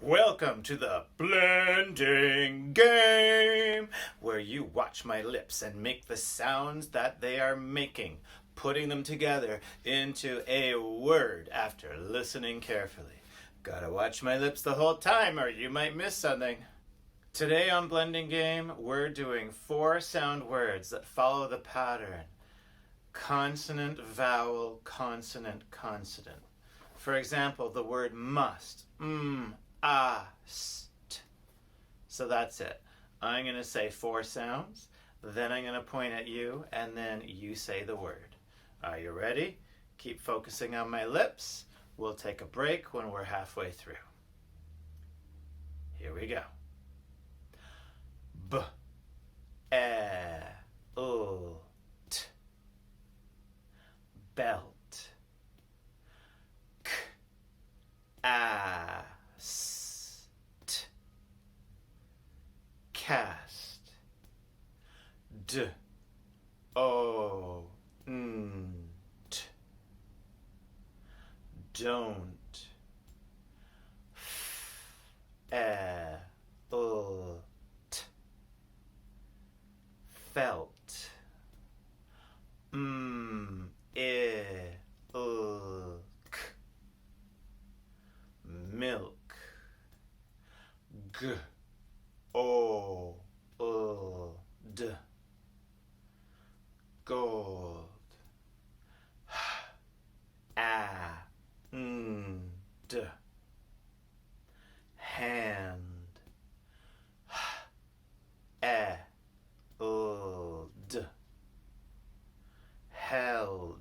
Welcome to the blending game, where you watch my lips and make the sounds that they are making, putting them together into a word after listening carefully. Gotta watch my lips the whole time or you might miss something. Today on Blending Game, we're doing 4 sound words that follow the pattern: consonant, vowel, consonant, consonant. For example, the word must. St. So that's it. I'm going to say 4 sounds, then I'm going to point at you, and then you say the word. Are you ready? Keep focusing on my lips. We'll take a break when we're halfway through. Here we go. B, e, l, t. Belt. K, a, st. Cast. D, o, nt. Don't. F, e, l, t. Felt. I, l, k. Milk. G, o, l, d. Gold. H, a, d. Hand. H, e, l, d. Held.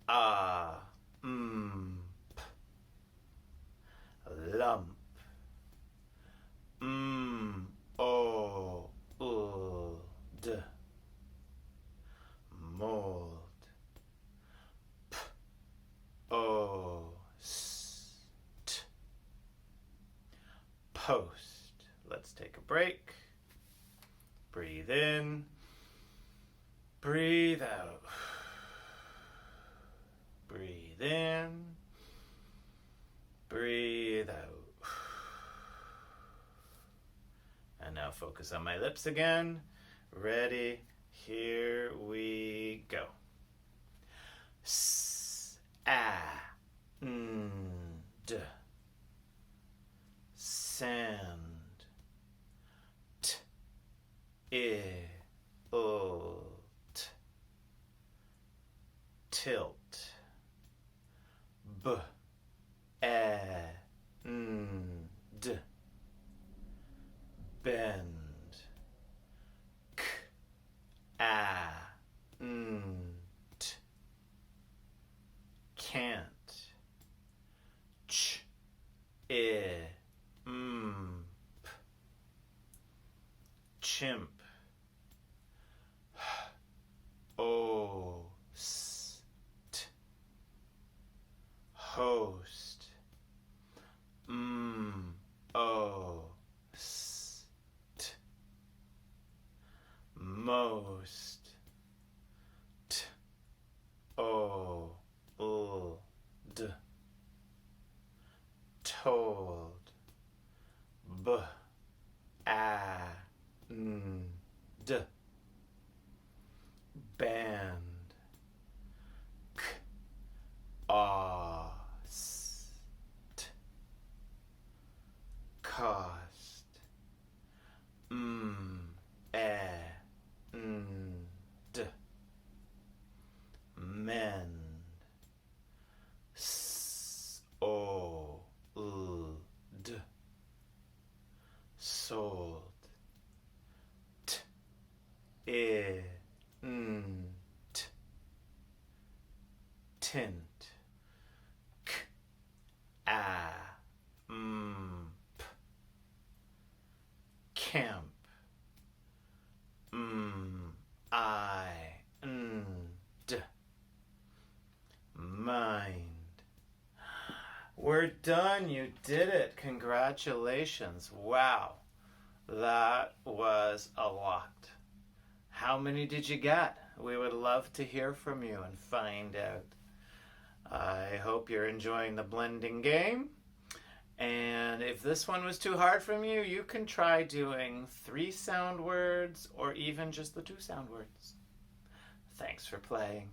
A, p. Lump. O, l, d. Mold. P, o, st. Post. Let's take a break. Breathe in. Breathe out. Breathe in. Breathe out. And now focus on my lips again. Ready? Here we go. S, a, d. Sand. T, I, l, t. Tilt. B, e, d. Bend. K, a, t. Can't. Ch, I, p. Chimp. H, o, st. Host. O, st. Most. T, o, l, d. Told. B, a, d. Band. K, a, st. Cost. E, d. Mend. S, o, l, d. Sold. T, I, t. Tint. K, a, p. Camp. I, d. Mind. We're done. You did it. Congratulations. Wow. That was a lot. How many did you get? We would love to hear from you and find out. I hope you're enjoying the blending game. And if this one was too hard for you, you can try doing 3 sound words or even just the 2 sound words. Thanks for playing.